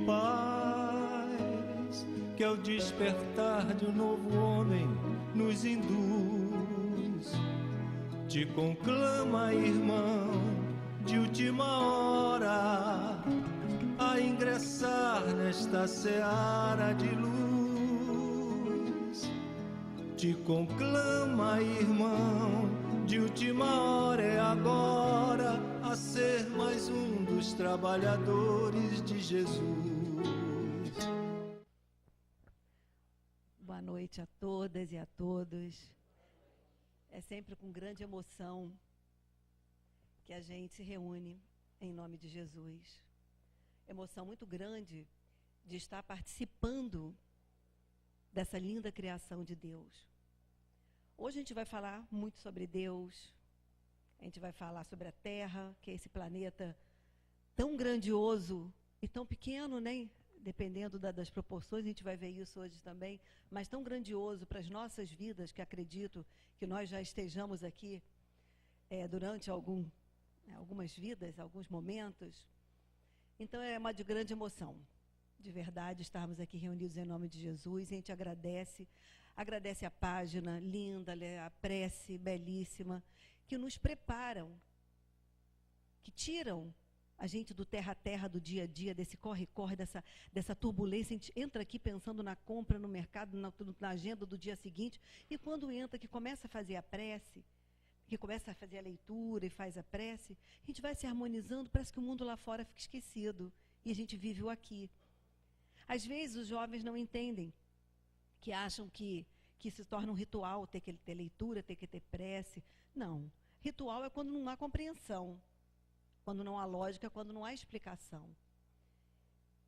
paz que ao despertar de um novo homem nos induz. Te conclama, irmão, de última hora, a ingressar nesta seara de luz. Te conclama, irmão, de última hora, é agora, a ser mais um dos trabalhadores de Jesus. Boa noite a todas e a todos. É sempre com grande emoção que a gente se reúne em nome de Jesus. Emoção muito grande de estar participando dessa linda criação de Deus. Hoje a gente vai falar muito sobre Deus, a gente vai falar sobre a Terra, que é esse planeta tão grandioso e tão pequeno, né? Dependendo das proporções, a gente vai ver isso hoje também, mas tão grandioso para as nossas vidas, que acredito que nós já estejamos aqui durante algumas vidas, alguns momentos. Então é uma de grande emoção, de verdade, estarmos aqui reunidos em nome de Jesus. A gente agradece a página linda, a prece belíssima, que nos preparam, que tiram a gente do terra a terra, do dia a dia, desse corre-corre, dessa turbulência. A gente entra aqui pensando na compra, no mercado, na agenda do dia seguinte, e quando entra, que começa a fazer a prece, que começa a fazer a leitura e faz a prece, a gente vai se harmonizando, parece que o mundo lá fora fica esquecido, e a gente vive o aqui. Às vezes os jovens não entendem, que acham que se torna um ritual, ter que ter leitura, ter que ter prece. Não, ritual é quando não há compreensão, quando não há lógica, quando não há explicação.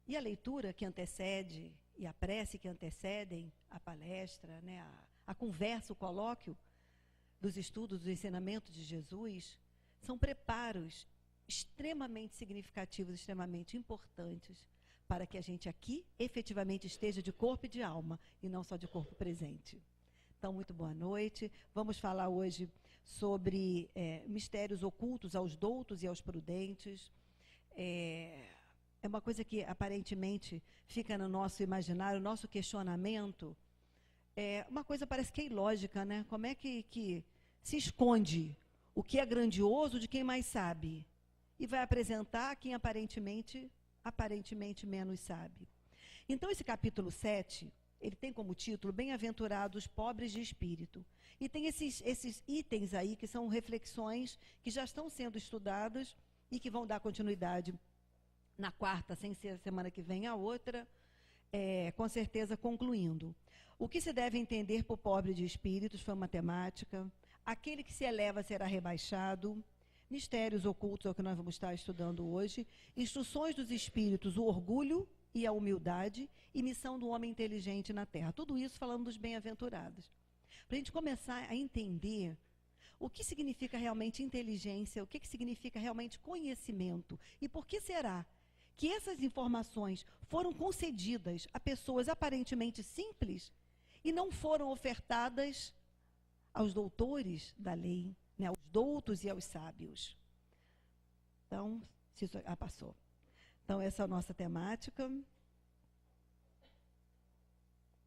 E a leitura que antecede, e a prece que antecedem a palestra, né, a conversa, o colóquio dos estudos, do ensinamento de Jesus, são preparos extremamente significativos, extremamente importantes, para que a gente aqui efetivamente esteja de corpo e de alma, e não só de corpo presente. Então, muito boa noite. Vamos falar hoje sobre mistérios ocultos aos doutos e aos prudentes. É uma coisa que aparentemente fica no nosso imaginário, nosso questionamento. Uma coisa parece que é ilógica, né? Como é que se esconde o que é grandioso de quem mais sabe? E vai apresentar quem aparentemente menos sabe. Então, esse capítulo 7, ele tem como título Bem-aventurados pobres de espírito. E tem esses itens aí, que são reflexões que já estão sendo estudadas e que vão dar continuidade na quarta, sem ser a semana que vem a outra, com certeza concluindo. O que se deve entender por pobre de espíritos foi uma temática. Aquele que se eleva será rebaixado. Mistérios ocultos é o que nós vamos estar estudando hoje. Instruções dos espíritos, o orgulho e a humildade, e missão do homem inteligente na Terra. Tudo isso falando dos bem-aventurados. Para a gente começar a entender o que significa realmente inteligência, o que significa realmente conhecimento, e por que será que essas informações foram concedidas a pessoas aparentemente simples e não foram ofertadas aos doutores da lei, né, aos doutos e aos sábios. Então, passou. Então, essa é a nossa temática.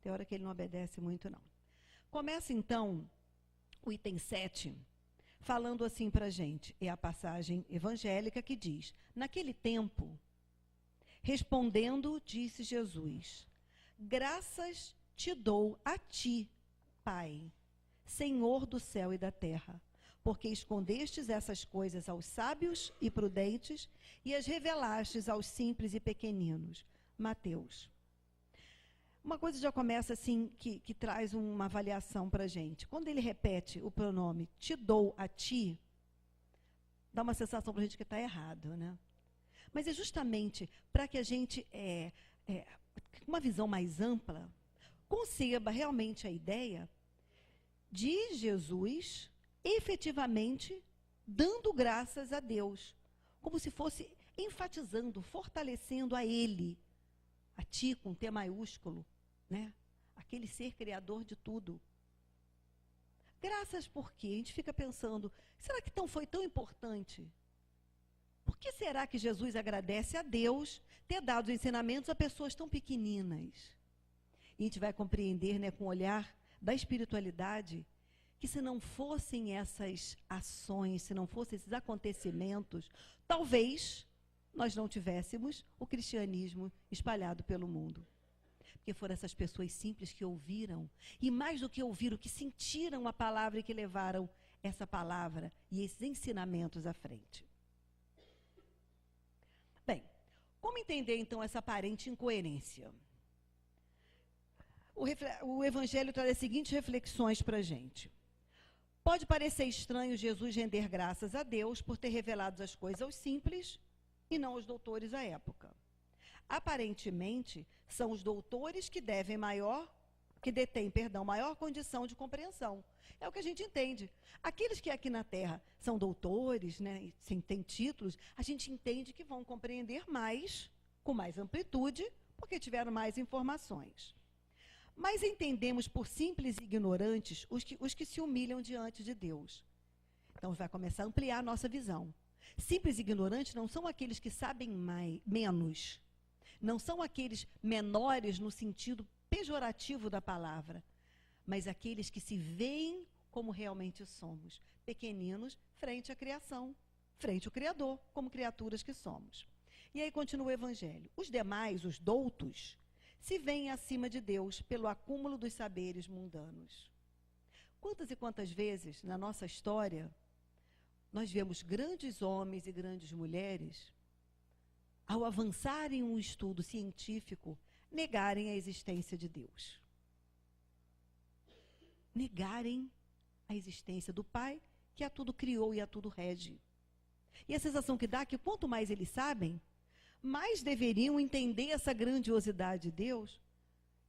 Tem hora que ele não obedece muito, não. Começa, então, o item 7, falando assim para a gente. É a passagem evangélica que diz: naquele tempo, respondendo, disse Jesus: graças te dou a ti, Pai, Senhor do céu e da terra, porque escondestes essas coisas aos sábios e prudentes e as revelastes aos simples e pequeninos. Mateus. Uma coisa já começa assim, que traz uma avaliação para a gente. Quando ele repete o pronome te dou a ti, dá uma sensação para a gente que está errado, né? Mas é justamente para que a gente, com uma visão mais ampla, conceba realmente a ideia de Jesus efetivamente dando graças a Deus, como se fosse enfatizando, fortalecendo a Ele, a Ti com T maiúsculo, né? Aquele ser criador de tudo. Graças por quê? A gente fica pensando, será que foi tão importante? Por que será que Jesus agradece a Deus ter dado os ensinamentos a pessoas tão pequeninas? E a gente vai compreender, né, com o olhar da espiritualidade, que se não fossem essas ações, se não fossem esses acontecimentos, talvez nós não tivéssemos o cristianismo espalhado pelo mundo. Porque foram essas pessoas simples que ouviram, e mais do que ouviram, que sentiram a palavra e que levaram essa palavra e esses ensinamentos à frente. Bem, como entender então essa aparente incoerência? O Evangelho traz as seguintes reflexões para a gente. Pode parecer estranho Jesus render graças a Deus por ter revelado as coisas aos simples e não aos doutores à época. Aparentemente, são os doutores que detêm maior condição de compreensão. É o que a gente entende. Aqueles que aqui na Terra são doutores, né, têm títulos, a gente entende que vão compreender mais, com mais amplitude, porque tiveram mais informações. Mas entendemos por simples e ignorantes os que se humilham diante de Deus. Então, vai começar a ampliar a nossa visão. Simples e ignorantes não são aqueles que sabem menos. Não são aqueles menores no sentido pejorativo da palavra, mas aqueles que se veem como realmente somos, pequeninos frente à criação, frente ao Criador, como criaturas que somos. E aí continua o Evangelho. Os demais, os doutos, se veem acima de Deus pelo acúmulo dos saberes mundanos. Quantas e quantas vezes na nossa história nós vemos grandes homens e grandes mulheres, ao avançarem um estudo científico, negarem a existência de Deus. Negarem a existência do Pai, que a tudo criou e a tudo rege. E a sensação que dá é que quanto mais eles sabem, mais deveriam entender essa grandiosidade de Deus.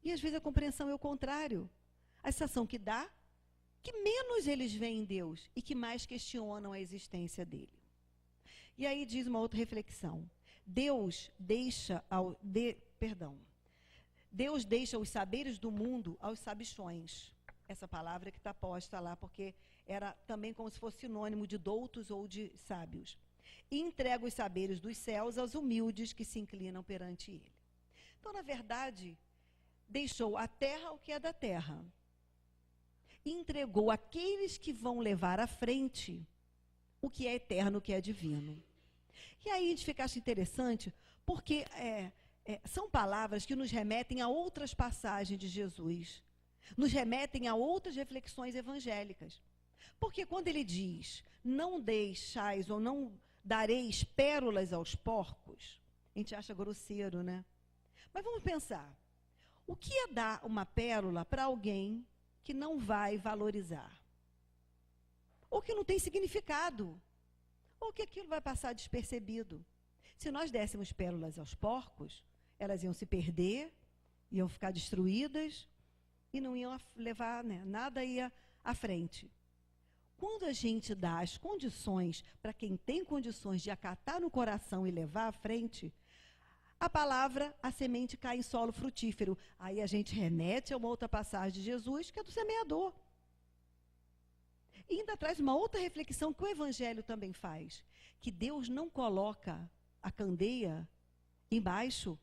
E às vezes a compreensão é o contrário. A sensação que dá que menos eles veem Deus e que mais questionam a existência dele. E aí diz uma outra reflexão. Deus deixa os saberes do mundo aos sabichões. Essa palavra que está posta lá, porque era também como se fosse sinônimo de doutos ou de sábios. E entrega os saberes dos céus aos humildes que se inclinam perante ele. Então, na verdade, deixou a terra o que é da terra. E entregou àqueles que vão levar à frente o que é eterno, o que é divino. E aí a gente fica achando interessante, porque são palavras que nos remetem a outras passagens de Jesus, nos remetem a outras reflexões evangélicas. Porque quando ele diz, não deixais ou não dareis pérolas aos porcos, a gente acha grosseiro, né? Mas vamos pensar, o que é dar uma pérola para alguém que não vai valorizar? Ou que não tem significado? Ou que aquilo vai passar despercebido? Se nós dessemos pérolas aos porcos, elas iam se perder, iam ficar destruídas e não iam levar, né, nada ia à frente. Quando a gente dá as condições para quem tem condições de acatar no coração e levar à frente, a palavra, a semente cai em solo frutífero. Aí a gente remete a uma outra passagem de Jesus, que é do semeador. E ainda traz uma outra reflexão que o Evangelho também faz, que Deus não coloca a candeia embaixo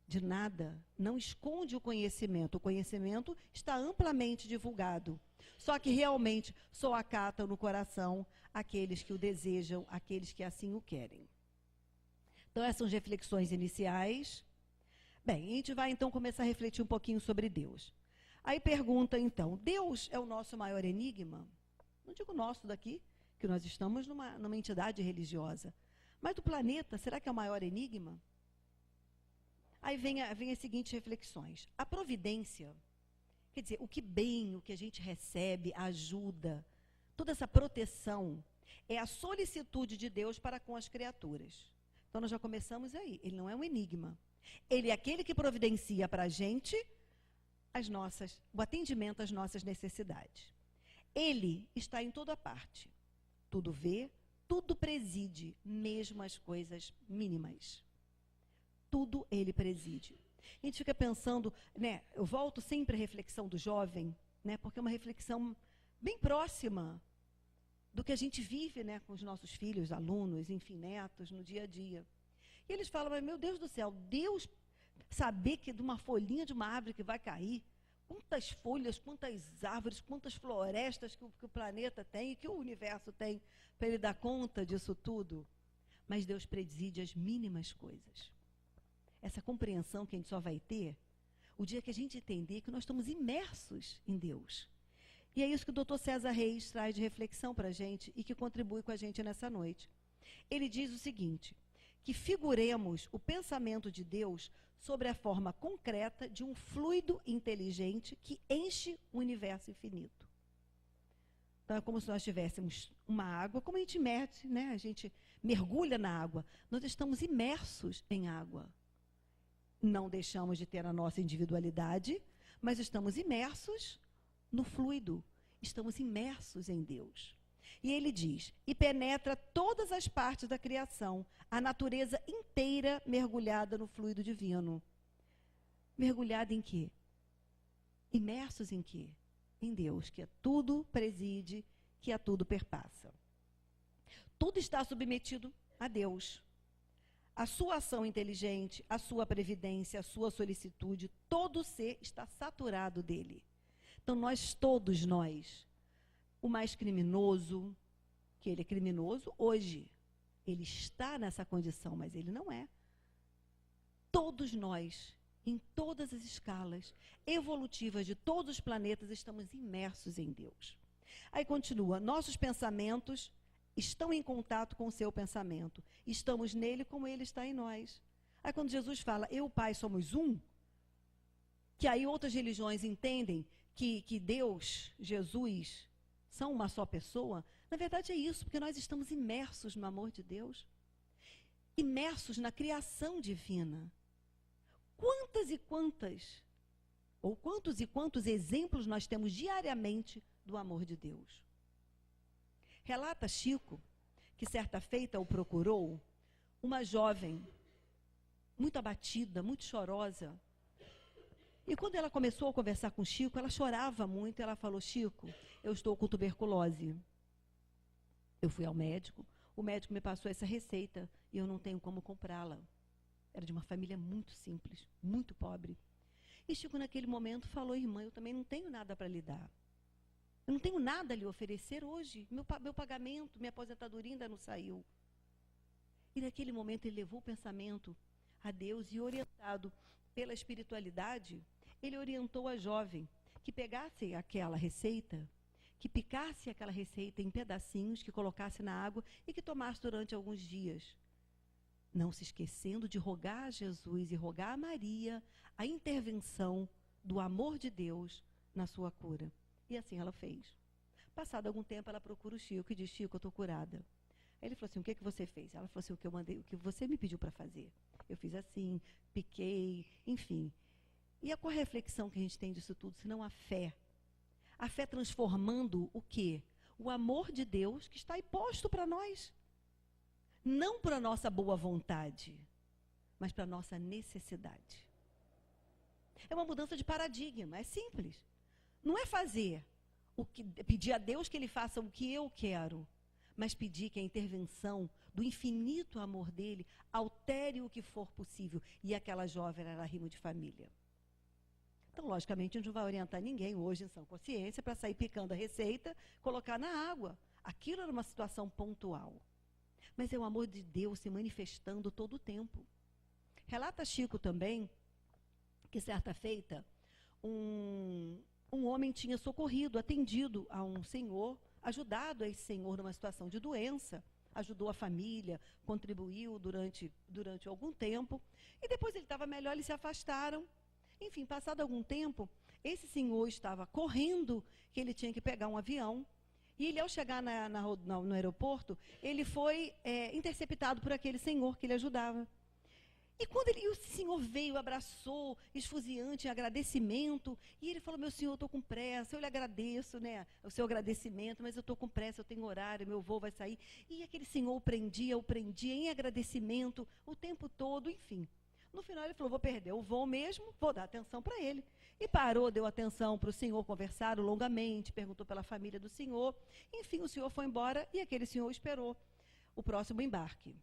de nada, não esconde o conhecimento está amplamente divulgado, só que realmente só acatam no coração aqueles que o desejam, aqueles que assim o querem. Então essas são as reflexões iniciais. Bem, a gente vai então começar a refletir um pouquinho sobre Deus. Aí pergunta então, Deus é o nosso maior enigma? Não digo nosso daqui, que nós estamos numa entidade religiosa, mas do planeta, será que é o maior enigma? Aí vem as seguintes reflexões. A providência, quer dizer, o que a gente recebe, a ajuda, toda essa proteção, é a solicitude de Deus para com as criaturas. Então nós já começamos aí, ele não é um enigma. Ele é aquele que providencia para a gente o atendimento às nossas necessidades. Ele está em toda parte. Tudo vê, tudo preside, mesmo as coisas mínimas. Tudo ele preside. A gente fica pensando, né, eu volto sempre à reflexão do jovem, né, porque é uma reflexão bem próxima do que a gente vive, né, com os nossos filhos, alunos, enfim, netos, no dia a dia. E eles falam, mas, meu Deus do céu, Deus saber que de uma folhinha de uma árvore que vai cair, quantas folhas, quantas árvores, quantas florestas que o planeta tem e que o universo tem para ele dar conta disso tudo. Mas Deus preside as mínimas coisas. Essa compreensão que a gente só vai ter o dia que a gente entender que nós estamos imersos em Deus. E é isso que o Dr. César Reis traz de reflexão para a gente e que contribui com a gente nessa noite. Ele diz o seguinte, que figuremos o pensamento de Deus sobre a forma concreta de um fluido inteligente que enche o universo infinito. Então, é como se nós tivéssemos uma água, como a gente mete, né? A gente mergulha na água. Nós estamos imersos em água. Não deixamos de ter a nossa individualidade, mas estamos imersos no fluido. Estamos imersos em Deus. E ele diz, e penetra todas as partes da criação, a natureza inteira mergulhada no fluido divino. Mergulhada em quê? Imersos em quê? Em Deus, que a tudo preside, que a tudo perpassa. Tudo está submetido a Deus. A sua ação inteligente, a sua previdência, a sua solicitude, todo ser está saturado dele. Então, todos nós, o mais criminoso, que ele é criminoso hoje, ele está nessa condição, mas ele não é. Todos nós, em todas as escalas evolutivas de todos os planetas, estamos imersos em Deus. Aí continua, nossos pensamentos estão em contato com o seu pensamento. Estamos nele como ele está em nós. Aí quando Jesus fala, eu e o Pai somos um, que aí outras religiões entendem que Deus, Jesus, são uma só pessoa, na verdade é isso, porque nós estamos imersos no amor de Deus, imersos na criação divina. Quantos e quantos exemplos nós temos diariamente do amor de Deus? Relata Chico, que certa feita o procurou, uma jovem, muito abatida, muito chorosa. E quando ela começou a conversar com Chico, ela chorava muito, ela falou, Chico, eu estou com tuberculose. Eu fui ao médico, o médico me passou essa receita e eu não tenho como comprá-la. Era de uma família muito simples, muito pobre. E Chico, naquele momento, falou, irmã, eu também não tenho nada para lhe dar. Eu não tenho nada a lhe oferecer hoje. Meu pagamento, minha aposentadoria ainda não saiu. E naquele momento ele levou o pensamento a Deus e, orientado pela espiritualidade, ele orientou a jovem que pegasse aquela receita, que picasse aquela receita em pedacinhos, que colocasse na água e que tomasse durante alguns dias. Não se esquecendo de rogar a Jesus e rogar a Maria a intervenção do amor de Deus na sua cura. E assim ela fez. Passado algum tempo, ela procura o Chico e diz, Chico, eu estou curada. Aí ele falou assim, o que você fez? Ela falou assim, o que você me pediu para fazer. Eu fiz assim, piquei, enfim. E qual a reflexão que a gente tem disso tudo, senão a fé? A fé transformando o quê? O amor de Deus que está aí posto para nós. Não para a nossa boa vontade, mas para a nossa necessidade. É uma mudança de paradigma, é simples. Não é pedir a Deus que Ele faça o que eu quero, mas pedir que a intervenção do infinito amor dEle altere o que for possível. E aquela jovem era rimo de família. Então, logicamente, a gente não vai orientar ninguém hoje em sã consciência para sair picando a receita, colocar na água. Aquilo era uma situação pontual. Mas é o amor de Deus se manifestando todo o tempo. Relata Chico também que certa feita um homem tinha socorrido, atendido a um senhor, ajudado a esse senhor numa situação de doença, ajudou a família, contribuiu durante algum tempo, e depois ele estava melhor, eles se afastaram. Enfim, passado algum tempo, esse senhor estava correndo, que ele tinha que pegar um avião, e ele, ao chegar no aeroporto, ele foi interceptado por aquele senhor que ele ajudava. E quando o senhor veio, abraçou, esfuziante, em agradecimento, e ele falou, meu senhor, eu estou com pressa, eu lhe agradeço, né, o seu agradecimento, mas eu estou com pressa, eu tenho horário, meu voo vai sair. E aquele senhor o prendia em agradecimento o tempo todo, enfim. No final ele falou, vou perder o voo mesmo, vou dar atenção para ele. E parou, deu atenção para o senhor, conversaram longamente, perguntou pela família do senhor. Enfim, o senhor foi embora e aquele senhor esperou o próximo embarque.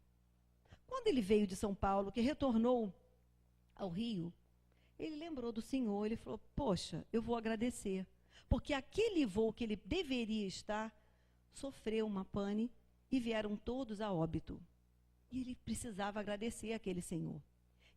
Quando ele veio de São Paulo, que retornou ao Rio, ele lembrou do senhor, ele falou, poxa, eu vou agradecer, porque aquele voo que ele deveria estar, sofreu uma pane e vieram todos a óbito. E ele precisava agradecer aquele senhor.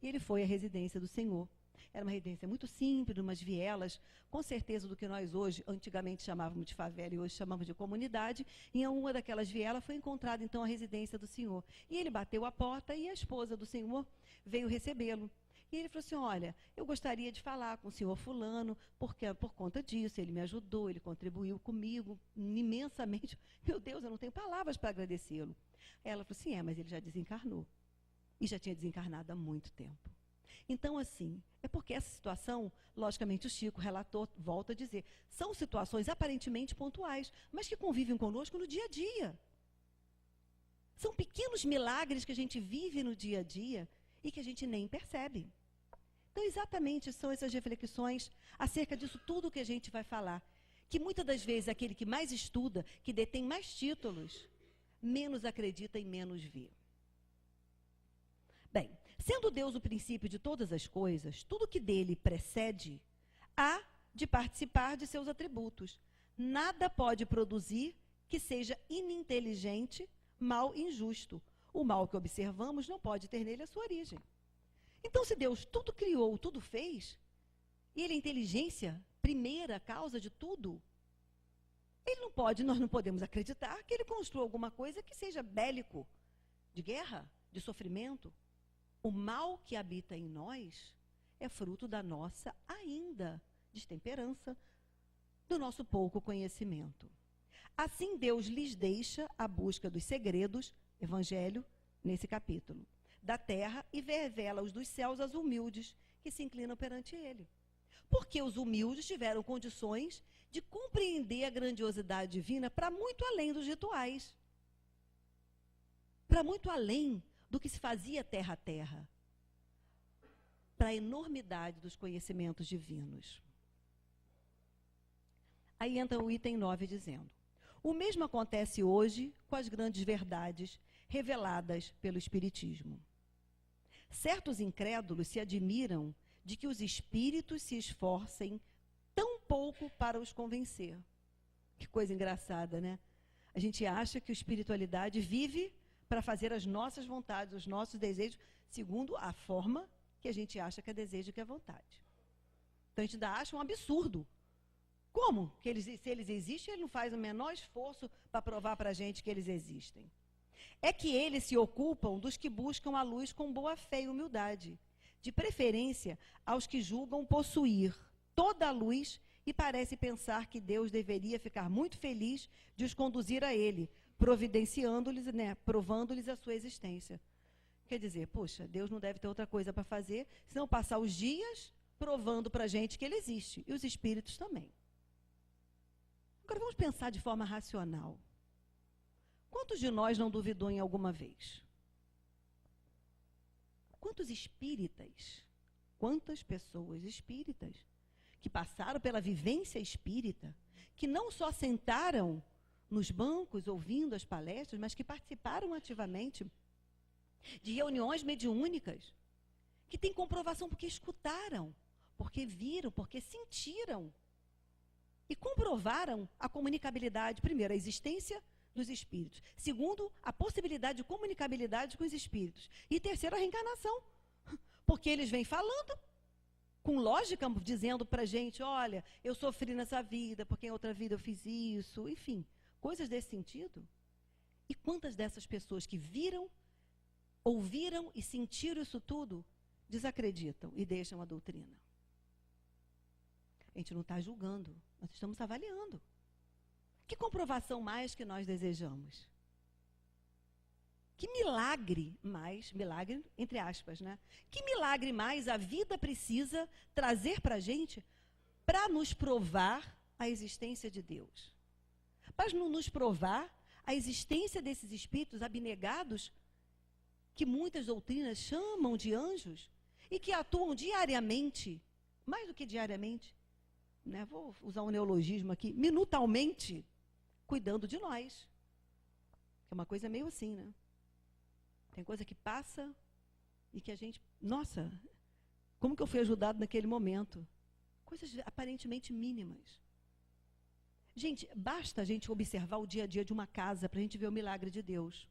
E ele foi à residência do senhor. Era uma residência muito simples, umas vielas, com certeza do que nós hoje, antigamente chamávamos de favela e hoje chamamos de comunidade. Em uma daquelas vielas foi encontrada então a residência do senhor. E ele bateu a porta e a esposa do senhor veio recebê-lo. E ele falou assim, olha, eu gostaria de falar com o senhor fulano, porque por conta disso, ele me ajudou, ele contribuiu comigo imensamente. Meu Deus, eu não tenho palavras para agradecê-lo. Ela falou assim, mas ele já desencarnou. E já tinha desencarnado há muito tempo. Então, assim, é porque essa situação, logicamente o Chico relatou, volta a dizer, são situações aparentemente pontuais, mas que convivem conosco no dia a dia. São pequenos milagres que a gente vive no dia a dia e que a gente nem percebe. Então, exatamente, são essas reflexões acerca disso tudo que a gente vai falar. Que muitas das vezes aquele que mais estuda, que detém mais títulos, menos acredita e menos vê. Bem, sendo Deus o princípio de todas as coisas, tudo que dele precede, há de participar de seus atributos. Nada pode produzir que seja ininteligente, mal e injusto. O mal que observamos não pode ter nele a sua origem. Então, se Deus tudo criou, tudo fez, e ele é a inteligência, primeira causa de tudo, nós não podemos acreditar que ele construiu alguma coisa que seja bélico, de guerra, de sofrimento. O mal que habita em nós é fruto da nossa ainda destemperança, do nosso pouco conhecimento. Assim, Deus lhes deixa a busca dos segredos, Evangelho, nesse capítulo, da terra, e revela-os dos céus aos humildes que se inclinam perante ele. Porque os humildes tiveram condições de compreender a grandiosidade divina para muito além dos rituais, para muito além do que se fazia terra a terra, para a enormidade dos conhecimentos divinos. Aí entra o item 9 dizendo, o mesmo acontece hoje com as grandes verdades reveladas pelo Espiritismo. Certos incrédulos se admiram de que os espíritos se esforcem tão pouco para os convencer. Que coisa engraçada, né? A gente acha que a espiritualidade vive para fazer as nossas vontades, os nossos desejos, segundo a forma que a gente acha que é desejo e que é vontade. Então a gente ainda acha um absurdo. Como? Que se eles existem, ele não faz o menor esforço para provar para a gente que eles existem. É que eles se ocupam dos que buscam a luz com boa fé e humildade, de preferência aos que julgam possuir toda a luz e parece pensar que Deus deveria ficar muito feliz de os conduzir a ele, providenciando-lhes, provando-lhes a sua existência. Quer dizer, poxa, Deus não deve ter outra coisa para fazer, senão passar os dias provando para a gente que ele existe, e os espíritos também. Agora vamos pensar de forma racional. Quantos de nós não duvidou em alguma vez? Quantos espíritas, quantas pessoas espíritas que passaram pela vivência espírita, que não só sentaram nos bancos ouvindo as palestras, mas que participaram ativamente de reuniões mediúnicas, que têm comprovação porque escutaram, porque viram, porque sentiram e comprovaram a comunicabilidade, primeiro, a existência dos espíritos. Segundo, a possibilidade de comunicabilidade com os espíritos. E terceiro, a reencarnação. Porque eles vêm falando, com lógica, dizendo para a gente, olha, eu sofri nessa vida, porque em outra vida eu fiz isso, enfim, coisas desse sentido. E quantas dessas pessoas que viram, ouviram e sentiram isso tudo, desacreditam e deixam a doutrina? A gente não está julgando, nós estamos avaliando. Que comprovação mais que nós desejamos? Que milagre mais, milagre entre aspas, né? Que milagre mais a vida precisa trazer para a gente para nos provar a existência de Deus? Para nos provar a existência desses espíritos abnegados, que muitas doutrinas chamam de anjos, e que atuam diariamente, mais do que diariamente, né, vou usar um neologismo aqui, minutalmente, cuidando de nós. É uma coisa meio assim, né? Tem coisa que passa e que a gente, nossa, como que eu fui ajudado naquele momento? Coisas aparentemente mínimas. Gente, basta a gente observar o dia a dia de uma casa para a gente ver o milagre de Deus.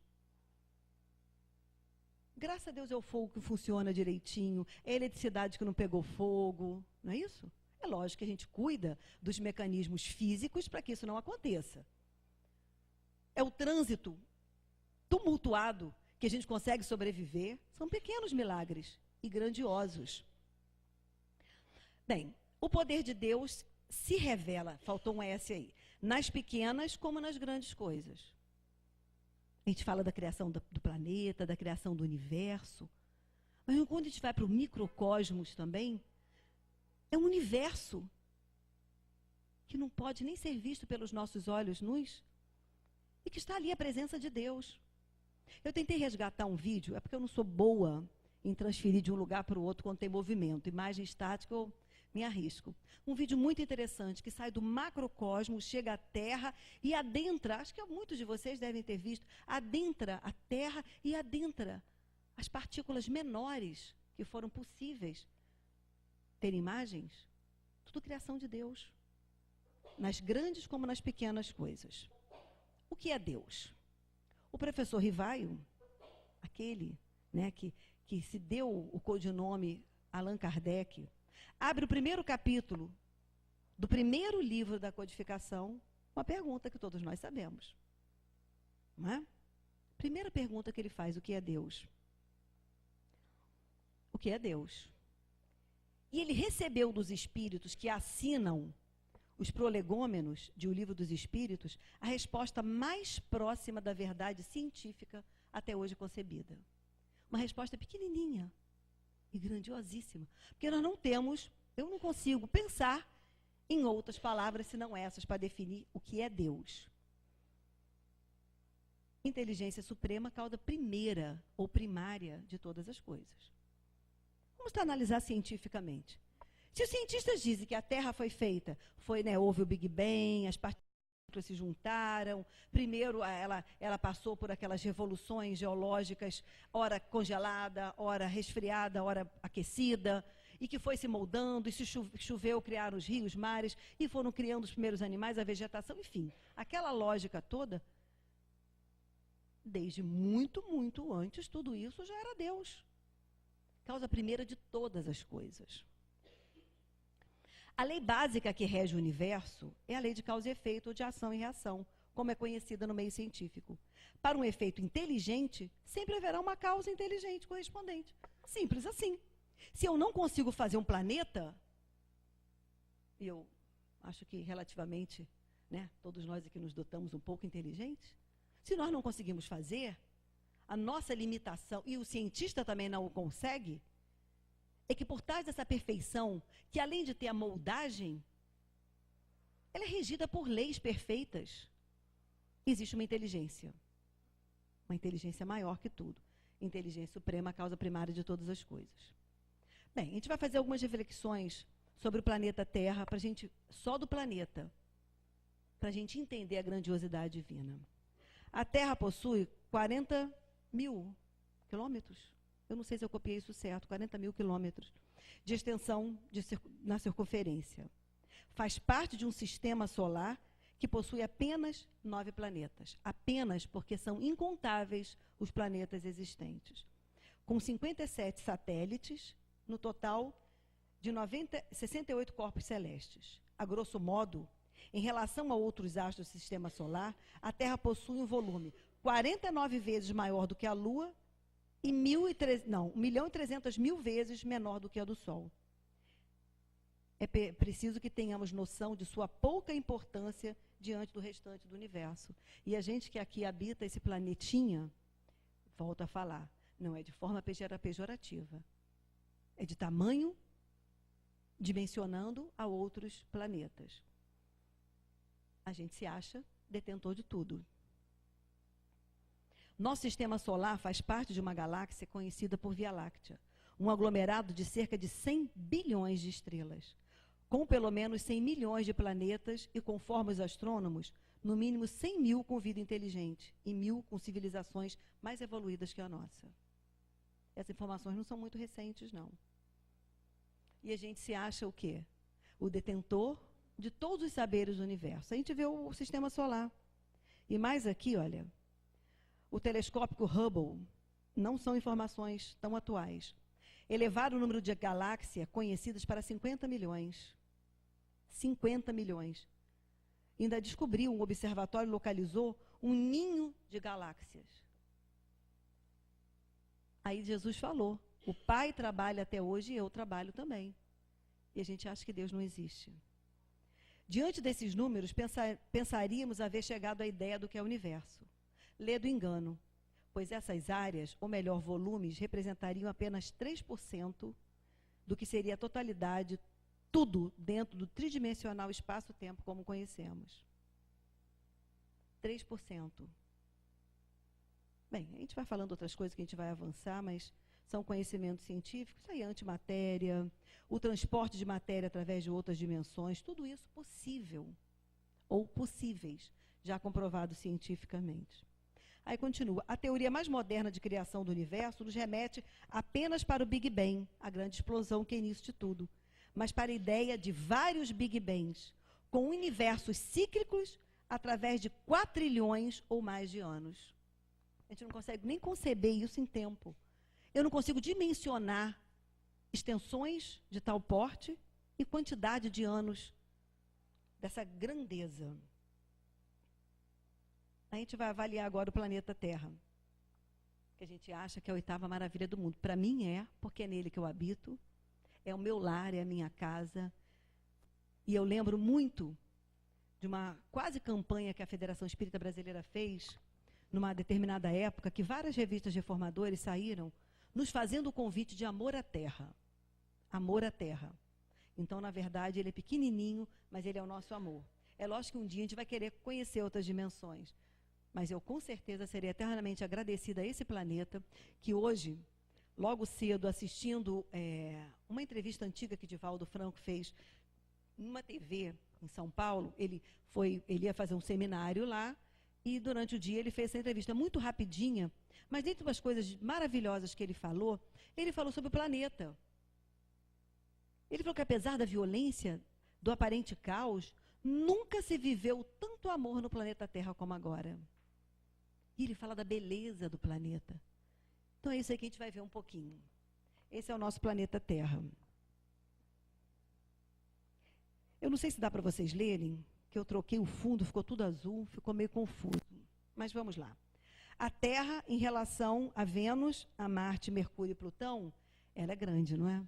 Graças a Deus é o fogo que funciona direitinho, é a eletricidade que não pegou fogo, não é isso? É lógico que a gente cuida dos mecanismos físicos para que isso não aconteça. É o trânsito tumultuado que a gente consegue sobreviver. São pequenos milagres e grandiosos. Bem, o poder de Deus se revela, faltou um S aí, nas pequenas como nas grandes coisas. A gente fala da criação do planeta, da criação do universo, mas quando a gente vai para o microcosmos também, é um universo que não pode nem ser visto pelos nossos olhos nus e que está ali a presença de Deus. Eu tentei resgatar um vídeo, é porque eu não sou boa em transferir de um lugar para o outro quando tem movimento. Imagem estática, eu me arrisco. Um vídeo muito interessante que sai do macrocosmo, chega à Terra e adentra, acho que muitos de vocês devem ter visto, adentra a Terra e adentra as partículas menores que foram possíveis ter imagens. Tudo criação de Deus, nas grandes como nas pequenas coisas. O que é Deus? O professor Rivaio, aquele, né, que se deu o codinome Allan Kardec, abre o primeiro capítulo do primeiro livro da codificação, uma pergunta que todos nós sabemos. Não é? Primeira pergunta que ele faz, o que é Deus? O que é Deus? E ele recebeu dos espíritos que assinam os prolegômenos de O Livro dos Espíritos a resposta mais próxima da verdade científica até hoje concebida. Uma resposta pequenininha e grandiosíssima. Porque nós não temos, eu não consigo pensar em outras palavras senão essas para definir o que é Deus. Inteligência suprema, causa primeira ou primária de todas as coisas. Vamos analisar cientificamente. Se os cientistas dizem que a Terra foi feita, houve o Big Bang, as partículas se juntaram, primeiro ela passou por aquelas revoluções geológicas, ora congelada, ora resfriada, ora aquecida, e que foi se moldando, e se choveu, criaram os rios, mares, e foram criando os primeiros animais, a vegetação, enfim. Aquela lógica toda, desde muito, muito antes, tudo isso já era Deus. Causa primeira de todas as coisas. A lei básica que rege o universo é a lei de causa e efeito, ou de ação e reação, como é conhecida no meio científico. Para um efeito inteligente, sempre haverá uma causa inteligente correspondente. Simples assim. Se eu não consigo fazer um planeta, e eu acho que relativamente, né, todos nós aqui nos dotamos um pouco inteligentes, se nós não conseguimos fazer, a nossa limitação, e o cientista também não o consegue, é que por trás dessa perfeição, que além de ter a moldagem, ela é regida por leis perfeitas. Existe uma inteligência maior que tudo. Inteligência suprema, a causa primária de todas as coisas. Bem, a gente vai fazer algumas reflexões sobre o planeta Terra, só do planeta, para a gente entender a grandiosidade divina. A Terra possui 40 mil quilômetros. Eu não sei se eu copiei isso certo, 40 mil quilômetros de extensão na circunferência. Faz parte de um sistema solar que possui apenas 9 planetas. Apenas porque são incontáveis os planetas existentes. Com 57 satélites, no total de 68 corpos celestes. A grosso modo, em relação a outros astros do sistema solar, a Terra possui um volume 49 vezes maior do que a Lua, e 1.300.000 vezes menor do que a do Sol. É preciso que tenhamos noção de sua pouca importância diante do restante do universo. E a gente que aqui habita esse planetinha, volto a falar, não é de forma pejorativa. É de tamanho, dimensionando a outros planetas. A gente se acha detentor de tudo. Nosso sistema solar faz parte de uma galáxia conhecida por Via Láctea, um aglomerado de cerca de 100 bilhões de estrelas, com pelo menos 100 milhões de planetas e, conforme os astrônomos, no mínimo 100 mil com vida inteligente e 1000 com civilizações mais evoluídas que a nossa. Essas informações não são muito recentes, não. E a gente se acha o quê? O detentor de todos os saberes do universo. A gente vê o sistema solar. E mais aqui, olha, o telescópio Hubble, não são informações tão atuais. Elevaram o número de galáxias conhecidas para 50 milhões. 50 milhões. Ainda descobriu, um observatório localizou um ninho de galáxias. Aí Jesus falou, o Pai trabalha até hoje e eu trabalho também. E a gente acha que Deus não existe. Diante desses números, pensaríamos haver chegado à ideia do que é o universo. Lê do engano, pois essas áreas, ou melhor, volumes, representariam apenas 3% do que seria a totalidade, tudo dentro do tridimensional espaço-tempo como conhecemos. 3%. Bem, a gente vai falando outras coisas que a gente vai avançar, mas são conhecimentos científicos, isso aí, antimatéria, o transporte de matéria através de outras dimensões, tudo isso possível, ou possíveis, já comprovado cientificamente. Aí continua, a teoria mais moderna de criação do universo nos remete apenas para o Big Bang, a grande explosão que é início de tudo, mas para a ideia de vários Big Bangs, com universos cíclicos através de 4 trilhões ou mais de anos. A gente não consegue nem conceber isso em tempo. Eu não consigo dimensionar extensões de tal porte e quantidade de anos dessa grandeza. A gente vai avaliar agora o planeta Terra, que a gente acha que é a 8ª maravilha do mundo. Para mim é, porque é nele que eu habito, é o meu lar, é a minha casa. E eu lembro muito de uma quase campanha que a Federação Espírita Brasileira fez, numa determinada época, que várias revistas reformadores saíram nos fazendo o convite de amor à terra. Amor à terra. Então, na verdade, ele é pequenininho, mas ele é o nosso amor. É lógico que um dia a gente vai querer conhecer outras dimensões, mas eu com certeza serei eternamente agradecida a esse planeta, que hoje, logo cedo, assistindo uma entrevista antiga que Divaldo Franco fez numa TV em São Paulo, ele ia fazer um seminário lá, e durante o dia ele fez essa entrevista muito rapidinha, mas dentre umas coisas maravilhosas que ele falou sobre o planeta. Ele falou que apesar da violência, do aparente caos, nunca se viveu tanto amor no planeta Terra como agora. E ele fala da beleza do planeta. Então é isso aí que a gente vai ver um pouquinho. Esse é o nosso planeta Terra. Eu não sei se dá para vocês lerem, que eu troquei o fundo, ficou tudo azul, ficou meio confuso. Mas vamos lá. A Terra, em relação a Vênus, a Marte, Mercúrio e Plutão, ela é grande, não é?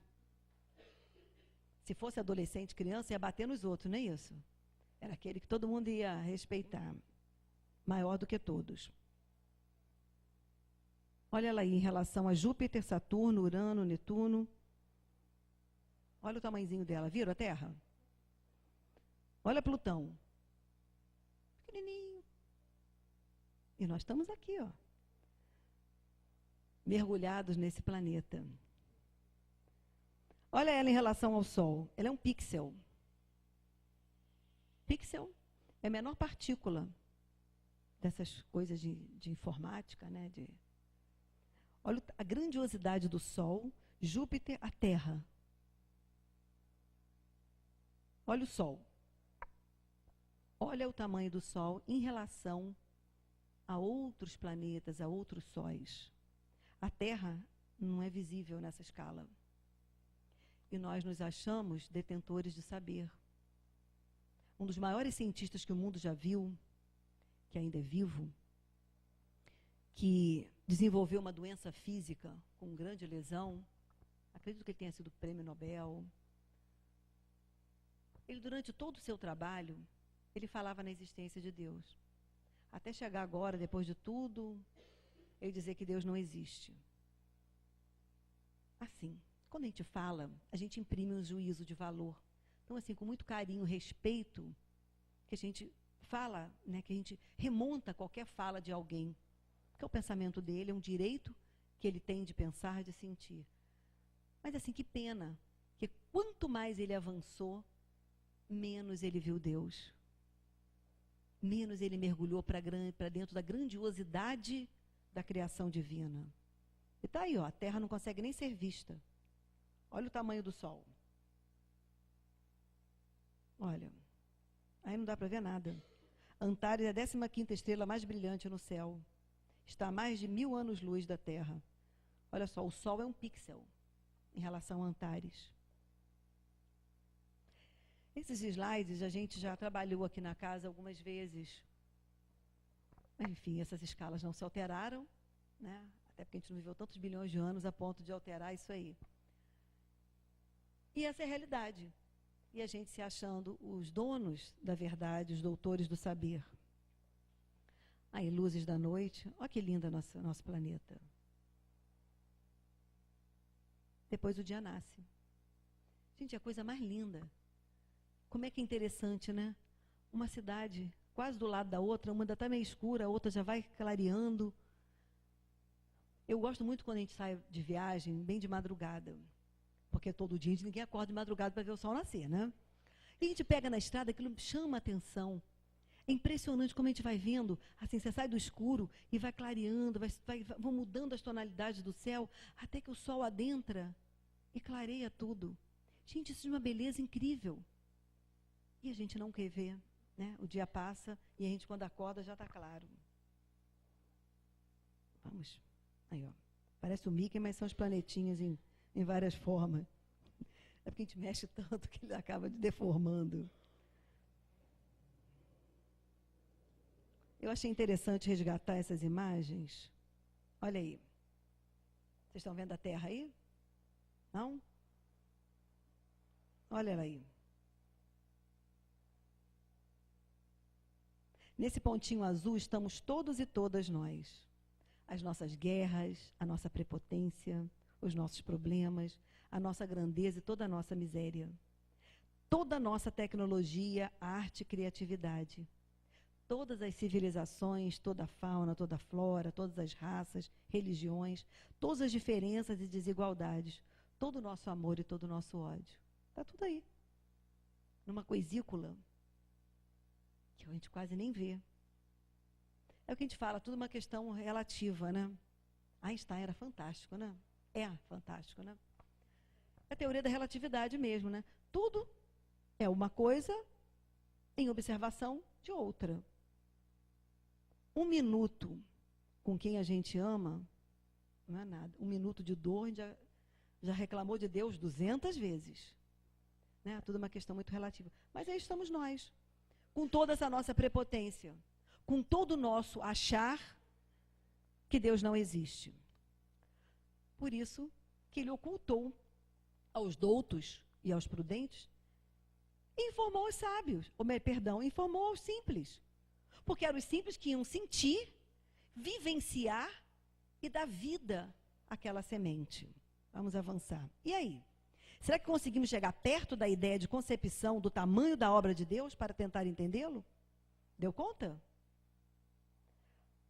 Se fosse adolescente, criança, ia bater nos outros, não é isso? Era aquele que todo mundo ia respeitar. Maior do que todos. Olha ela aí, em relação a Júpiter, Saturno, Urano, Netuno. Olha o tamanhozinho dela, viram a Terra? Olha Plutão. Pequenininho. E nós estamos aqui, ó, mergulhados nesse planeta. Olha ela em relação ao Sol. Ela é um pixel. Pixel é a menor partícula dessas coisas de informática, né? Olha a grandiosidade do Sol, Júpiter, a Terra. Olha o Sol. Olha o tamanho do Sol em relação a outros planetas, a outros sóis. A Terra não é visível nessa escala. E nós nos achamos detentores de saber. Um dos maiores cientistas que o mundo já viu, que ainda é vivo, que desenvolveu uma doença física com grande lesão, acredito que ele tenha sido prêmio Nobel. Ele, durante todo o seu trabalho, ele falava na existência de Deus. Até chegar agora, depois de tudo, ele dizer que Deus não existe. Assim, quando a gente fala, a gente imprime um juízo de valor. Então, assim, com muito carinho, respeito, que a gente fala, né, que a gente remonta qualquer fala de alguém. Porque o pensamento dele é um direito que ele tem de pensar, de sentir. Mas assim, que pena, que quanto mais ele avançou, menos ele viu Deus. Menos ele mergulhou para dentro da grandiosidade da criação divina. E está aí, ó, a Terra não consegue nem ser vista. Olha o tamanho do Sol. Olha, aí não dá para ver nada. Antares é a 15ª estrela mais brilhante no céu. Está a mais de 1000 anos-luz da Terra. Olha só, o Sol é um pixel em relação a Antares. Esses slides a gente já trabalhou aqui na casa algumas vezes. Enfim, essas escalas não se alteraram, né? Até porque a gente não viveu tantos bilhões de anos a ponto de alterar isso aí. E essa é a realidade. E a gente se achando os donos da verdade, os doutores do saber. Aí, luzes da noite. Olha que linda nosso planeta. Depois o dia nasce. Gente, é a coisa mais linda. Como é que é interessante, né? Uma cidade quase do lado da outra, uma ainda está meio escura, a outra já vai clareando. Eu gosto muito quando a gente sai de viagem, bem de madrugada. Porque todo dia ninguém acorda de madrugada para ver o sol nascer, né? E a gente pega na estrada, aquilo chama a atenção. É impressionante como a gente vai vendo, assim, você sai do escuro e vai clareando, vão mudando as tonalidades do céu, até que o sol adentra e clareia tudo. Gente, isso é uma beleza incrível. E a gente não quer ver, né? O dia passa e a gente, quando acorda, já está claro. Vamos. Aí, ó. Parece o Mickey, mas são os planetinhas em várias formas. É porque a gente mexe tanto que ele acaba deformando. Eu achei interessante resgatar essas imagens. Olha aí. Vocês estão vendo a Terra aí? Não? Olha ela aí. Nesse pontinho azul estamos todos e todas nós. As nossas guerras, a nossa prepotência, os nossos problemas, a nossa grandeza e toda a nossa miséria. Toda a nossa tecnologia, arte e criatividade. Todas as civilizações, toda a fauna, toda a flora, todas as raças, religiões, todas as diferenças e desigualdades, todo o nosso amor e todo o nosso ódio. Está tudo aí. Numa coisícula que a gente quase nem vê. É o que a gente fala, tudo uma questão relativa, né? Einstein era fantástico, né? É fantástico, né? É a teoria da relatividade mesmo, né? Tudo é uma coisa em observação de outra. 1 minuto com quem a gente ama não é nada. 1 minuto de dor, a gente já reclamou de Deus 200 vezes. Né? Tudo uma questão muito relativa. Mas aí estamos nós, com toda essa nossa prepotência, com todo o nosso achar que Deus não existe. Por isso que ele ocultou aos doutos e aos prudentes, e informou aos sábios, informou aos simples. Porque eram os simples que iam sentir, vivenciar e dar vida àquela semente. Vamos avançar. E aí? Será que conseguimos chegar perto da ideia de concepção do tamanho da obra de Deus para tentar entendê-lo? Deu conta?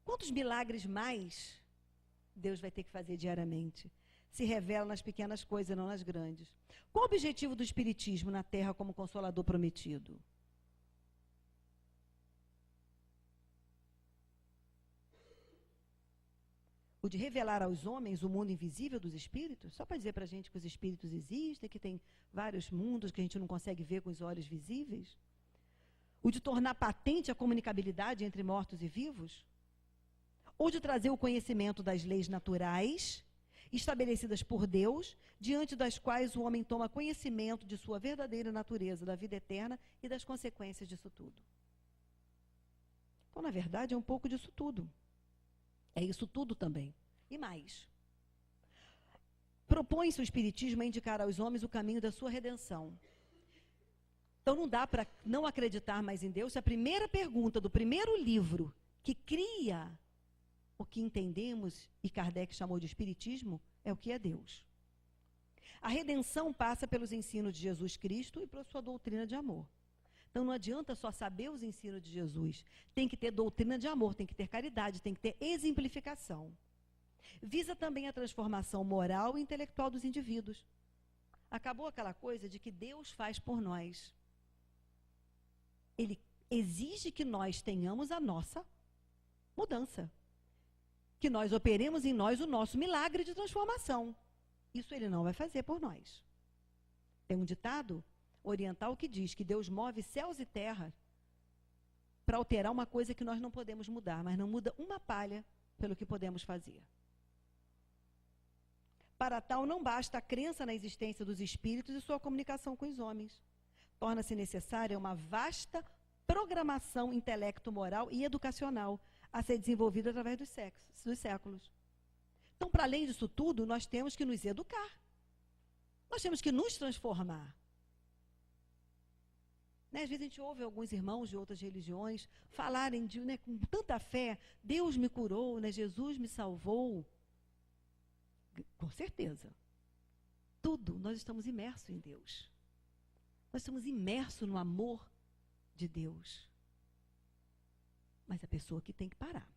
Quantos milagres mais Deus vai ter que fazer diariamente? Se revela nas pequenas coisas, não nas grandes. Qual o objetivo do Espiritismo na Terra como Consolador prometido? O de revelar aos homens o mundo invisível dos espíritos? Só para dizer para a gente que os espíritos existem, que tem vários mundos que a gente não consegue ver com os olhos visíveis? O de tornar patente a comunicabilidade entre mortos e vivos? Ou de trazer o conhecimento das leis naturais estabelecidas por Deus, diante das quais o homem toma conhecimento de sua verdadeira natureza, da vida eterna e das consequências disso tudo? Então, na verdade, é um pouco disso tudo. É isso tudo também. E mais. Propõe-se o Espiritismo a indicar aos homens o caminho da sua redenção. Então, não dá para não acreditar mais em Deus se a primeira pergunta do primeiro livro que cria o que entendemos, e Kardec chamou de Espiritismo, é o que é Deus. A redenção passa pelos ensinos de Jesus Cristo e pela sua doutrina de amor. Então não adianta só saber os ensinos de Jesus. Tem que ter doutrina de amor, tem que ter caridade, tem que ter exemplificação. Visa também a transformação moral e intelectual dos indivíduos. Acabou aquela coisa de que Deus faz por nós. Ele exige que nós tenhamos a nossa mudança. Que nós operemos em nós o nosso milagre de transformação. Isso ele não vai fazer por nós. Tem um ditado oriental que diz que Deus move céus e terra para alterar uma coisa que nós não podemos mudar, mas não muda uma palha pelo que podemos fazer. Para tal, não basta a crença na existência dos espíritos e sua comunicação com os homens. Torna-se necessária uma vasta programação intelecto-moral e educacional a ser desenvolvida através dos séculos. Então, para além disso tudo, nós temos que nos educar. Nós temos que nos transformar. Né? Às vezes a gente ouve alguns irmãos de outras religiões falarem com tanta fé, Deus me curou, né? Jesus me salvou. Com certeza. Tudo, nós estamos imersos em Deus. Nós estamos imersos no amor de Deus. Mas a pessoa que tem que parar.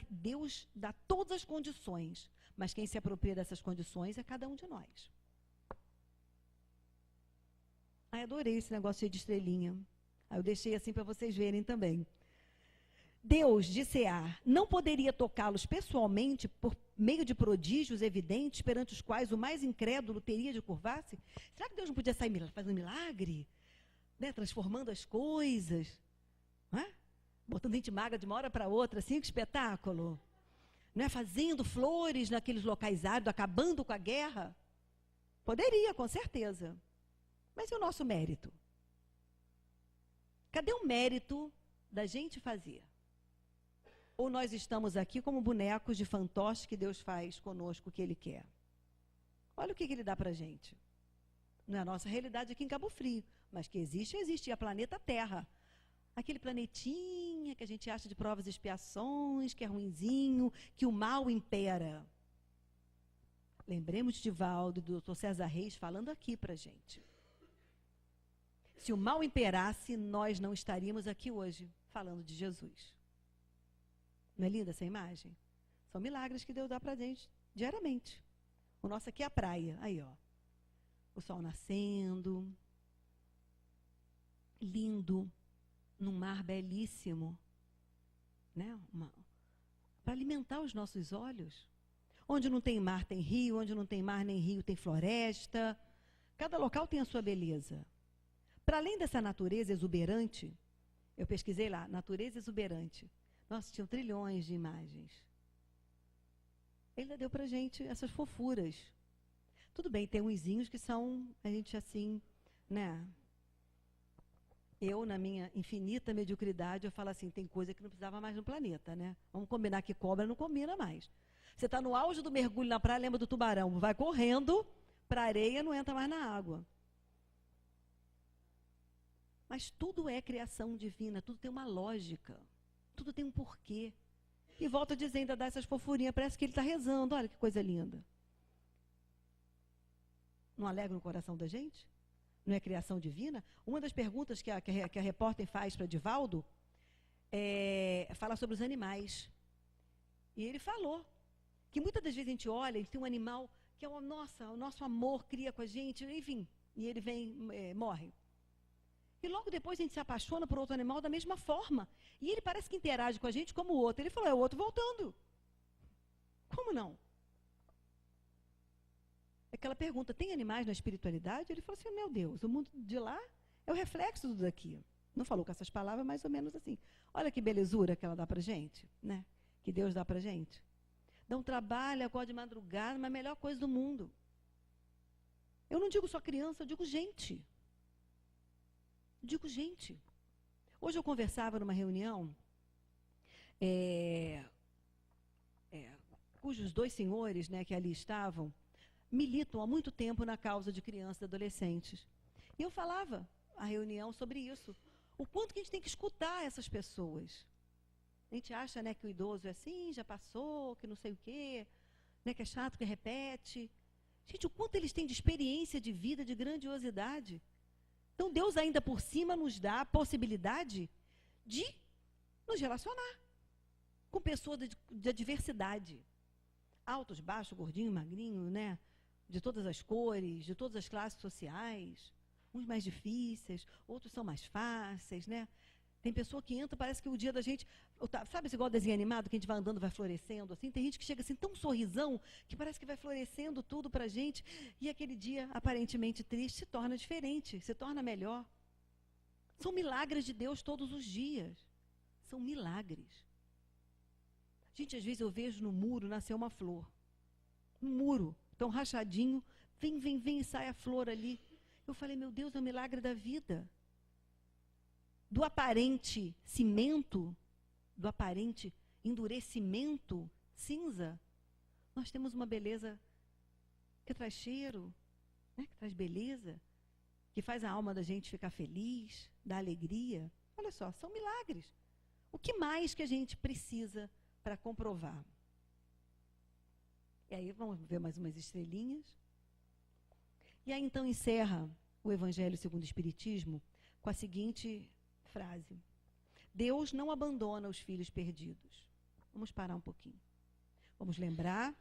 Deus dá todas as condições, mas quem se apropria dessas condições é cada um de nós. Adorei esse negócio de estrelinha. Aí eu deixei assim para vocês verem também. Deus, disse A, não poderia tocá-los pessoalmente por meio de prodígios evidentes perante os quais o mais incrédulo teria de curvar-se? Será que Deus não podia sair fazendo milagre? Né? Transformando as coisas? Não é? Botando gente magra de uma hora para outra, assim, que espetáculo. Não é? Fazendo flores naqueles locais áridos, acabando com a guerra. Poderia, com certeza. Mas e o nosso mérito? Cadê o mérito da gente fazer? Ou nós estamos aqui como bonecos de fantoche que Deus faz conosco o que Ele quer? Olha o que Ele dá para a gente. Não é a nossa realidade aqui em Cabo Frio, mas que existe, existe. E a planeta Terra. Aquele planetinha que a gente acha de provas e expiações, que é ruinzinho, que o mal impera. Lembremos de Divaldo e do Dr. César Reis falando aqui para a gente. Se o mal imperasse, nós não estaríamos aqui hoje falando de Jesus. Não é linda essa imagem? São milagres que Deus dá para a gente diariamente. O nosso aqui é a praia. Aí, ó. O sol nascendo. Lindo. Num mar belíssimo. Né? Para alimentar os nossos olhos. Onde não tem mar tem rio, onde não tem mar nem rio tem floresta. Cada local tem a sua beleza. Para além dessa natureza exuberante, eu pesquisei lá, natureza exuberante. Nossa, tinham trilhões de imagens. Ele deu para a gente essas fofuras. Tudo bem, tem unzinhos que são, a gente assim, né? Eu, na minha infinita mediocridade, eu falo assim, tem coisa que não precisava mais no planeta, né? Vamos combinar que cobra não combina mais. Você está no auge do mergulho na praia, lembra do tubarão, vai correndo para a areia, não entra mais na água. Mas tudo é criação divina, tudo tem uma lógica. Tudo tem um porquê. E volta a dizer, ainda dá essas fofurinhas, parece que ele está rezando. Olha que coisa linda. Não alegra no coração da gente? Não é criação divina? Uma das perguntas que a repórter faz para Divaldo fala sobre os animais. E ele falou que muitas das vezes a gente olha e tem um animal que é o nosso amor cria com a gente, enfim, e ele morre. E logo depois a gente se apaixona por outro animal da mesma forma. E ele parece que interage com a gente como o outro. Ele falou, é o outro voltando. Como não? Aquela pergunta, tem animais na espiritualidade? Ele falou assim, meu Deus, o mundo de lá é o reflexo do daqui. Não falou com essas palavras, mais ou menos assim. Olha que belezura que ela dá pra gente, né? Que Deus dá pra gente. Não trabalha, acorda de madrugada, mas a melhor coisa do mundo. Eu não digo só criança, eu digo gente. Digo, gente, hoje eu conversava numa reunião cujos dois senhores, né, que ali estavam, militam há muito tempo na causa de crianças e adolescentes. E eu falava à reunião sobre isso. O quanto que a gente tem que escutar essas pessoas. A gente acha, né, que o idoso é assim, já passou, que não sei o quê, né, que é chato, que repete. Gente, o quanto eles têm de experiência de vida, de grandiosidade. Então, Deus ainda por cima nos dá a possibilidade de nos relacionar com pessoas de diversidade. Altos, baixos, gordinho, magrinho, né? de todas as cores, de todas as classes sociais, uns mais difíceis, outros são mais fáceis, né? Tem pessoa que entra, parece que o dia da gente, sabe esse igual desenho animado, que a gente vai andando, vai florescendo, assim, tem gente que chega assim, tão sorrisão, que parece que vai florescendo tudo pra gente, e aquele dia, aparentemente triste, se torna diferente, se torna melhor. São milagres de Deus todos os dias, são milagres. Gente, às vezes eu vejo no muro nascer uma flor, um muro, tão rachadinho, vem, e sai a flor ali. Eu falei, meu Deus, é o milagre da vida. Do aparente cimento, do aparente endurecimento cinza, nós temos uma beleza que traz cheiro, né? Que traz beleza, que faz a alma da gente ficar feliz, dá alegria. Olha só, são milagres. O que mais que a gente precisa para comprovar? E aí vamos ver mais umas estrelinhas. E aí então encerra o Evangelho segundo o Espiritismo com a seguinte frase: Deus não abandona os filhos perdidos. Vamos parar um pouquinho. Vamos lembrar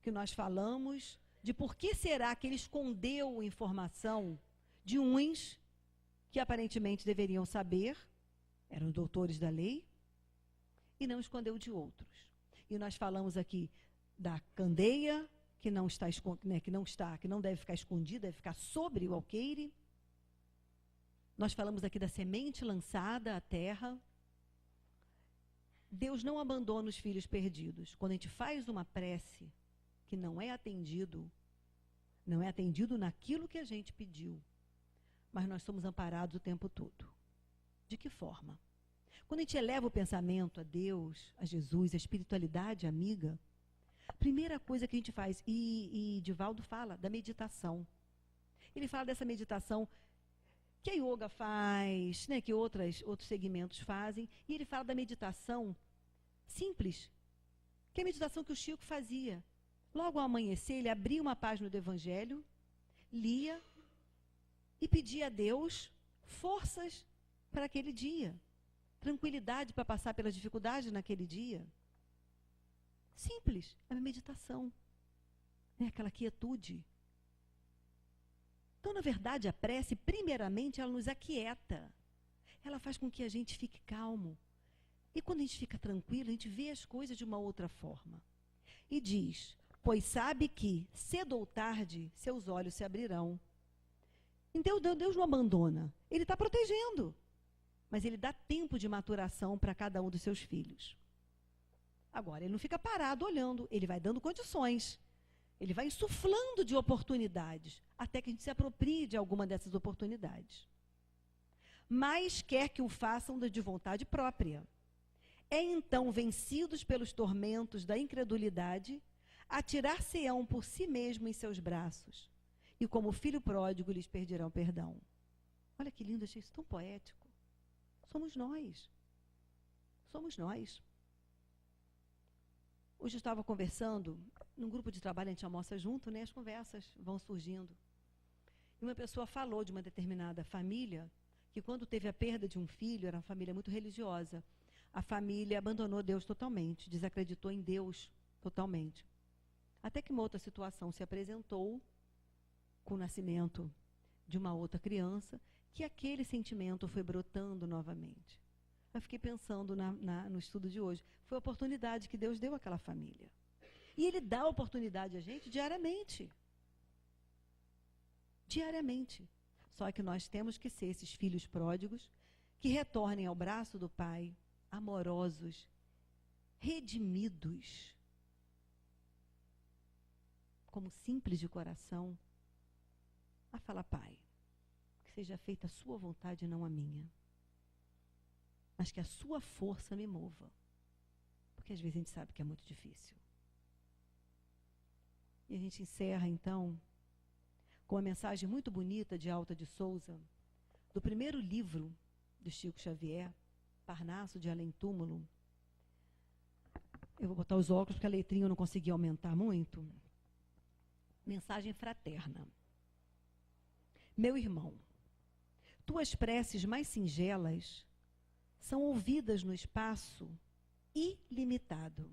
que nós falamos de por que será que ele escondeu informação de uns que aparentemente deveriam saber, eram doutores da lei, e não escondeu de outros. E nós falamos aqui da candeia, que não deve ficar escondida, deve ficar sobre o alqueire. Nós falamos aqui da semente lançada à terra. Deus não abandona os filhos perdidos. Quando a gente faz uma prece que não é atendido naquilo que a gente pediu, mas nós somos amparados o tempo todo. De que forma? Quando a gente eleva o pensamento a Deus, a Jesus, a espiritualidade amiga, a primeira coisa que a gente faz, e Divaldo fala da meditação. Ele fala dessa meditação que a yoga faz, né, que outros segmentos fazem, e ele fala da meditação simples, que é a meditação que o Chico fazia. Logo ao amanhecer, ele abria uma página do Evangelho, lia e pedia a Deus forças para aquele dia, tranquilidade para passar pelas dificuldades naquele dia. Simples, é uma meditação, é aquela quietude. Então, na verdade, a prece, primeiramente, ela nos aquieta. Ela faz com que a gente fique calmo. E quando a gente fica tranquilo, a gente vê as coisas de uma outra forma. E diz, pois sabe que, cedo ou tarde, seus olhos se abrirão. Então, Deus não abandona. Ele está protegendo. Mas ele dá tempo de maturação para cada um dos seus filhos. Agora, ele não fica parado olhando, ele vai dando condições. Ele vai insuflando de oportunidades, até que a gente se aproprie de alguma dessas oportunidades. Mas quer que o façam de vontade própria. É então, vencidos pelos tormentos da incredulidade, atirar-se-ão por si mesmo em seus braços, e como filho pródigo lhes pedirão perdão. Olha que lindo, achei isso tão poético. Somos nós. Somos nós. Hoje eu estava conversando, num grupo de trabalho a gente almoça junto, né? As conversas vão surgindo. E uma pessoa falou de uma determinada família, que quando teve a perda de um filho, era uma família muito religiosa, a família abandonou Deus totalmente, desacreditou em Deus totalmente. Até que uma outra situação se apresentou, com o nascimento de uma outra criança, que aquele sentimento foi brotando novamente. Eu fiquei pensando no estudo de hoje. Foi a oportunidade que Deus deu àquela família. E Ele dá a oportunidade a gente diariamente. Diariamente. Só que nós temos que ser esses filhos pródigos que retornem ao braço do Pai, amorosos, redimidos, como simples de coração, a falar, Pai, que seja feita a sua vontade e não a minha. Mas que a sua força me mova. Porque às vezes a gente sabe que é muito difícil. E a gente encerra, então, com uma mensagem muito bonita de Alta de Souza, do primeiro livro de Chico Xavier, Parnaso de Além Túmulo. Eu vou botar os óculos porque a letrinha eu não consegui aumentar muito. Mensagem fraterna. Meu irmão, tuas preces mais singelas são ouvidas no espaço ilimitado.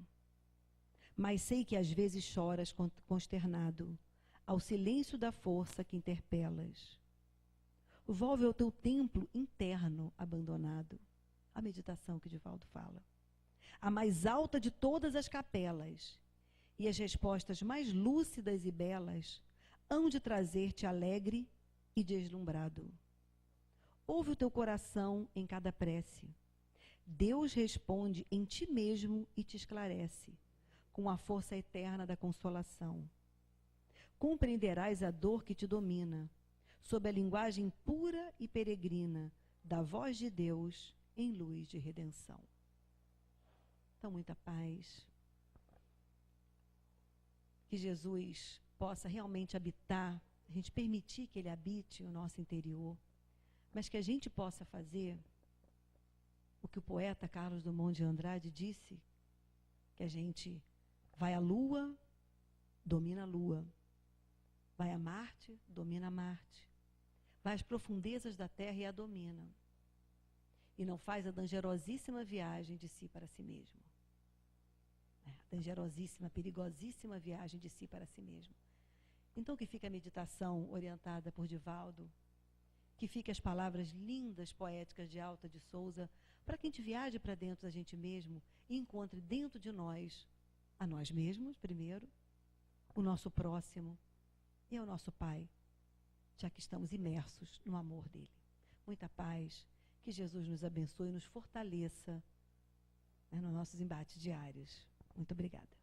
Mas sei que às vezes choras consternado, ao silêncio da força que interpelas. Volve ao teu templo interno abandonado. A meditação que Divaldo fala. A mais alta de todas as capelas. E as respostas mais lúcidas e belas hão de trazer-te alegre e deslumbrado. Ouve o teu coração em cada prece. Deus responde em ti mesmo e te esclarece, com a força eterna da consolação. Compreenderás a dor que te domina, sob a linguagem pura e peregrina da voz de Deus em luz de redenção. Então, muita paz. Que Jesus possa realmente habitar, a gente permitir que Ele habite o nosso interior, mas que a gente possa fazer o que o poeta Carlos Drummond de Andrade disse, que a gente vai à Lua, domina a Lua, vai a Marte, domina Marte, vai às profundezas da Terra e a domina, e não faz a dangerosíssima viagem de si para si mesmo. Dangerosíssima, perigosíssima viagem de si para si mesmo. Então, que fique a meditação orientada por Divaldo, que fique as palavras lindas, poéticas de Alta de Souza, para que a gente viaje para dentro da gente mesmo e encontre dentro de nós, a nós mesmos, primeiro, o nosso próximo e ao nosso Pai, já que estamos imersos no amor dele. Muita paz, que Jesus nos abençoe e nos fortaleça, nos nossos embates diários. Muito obrigada.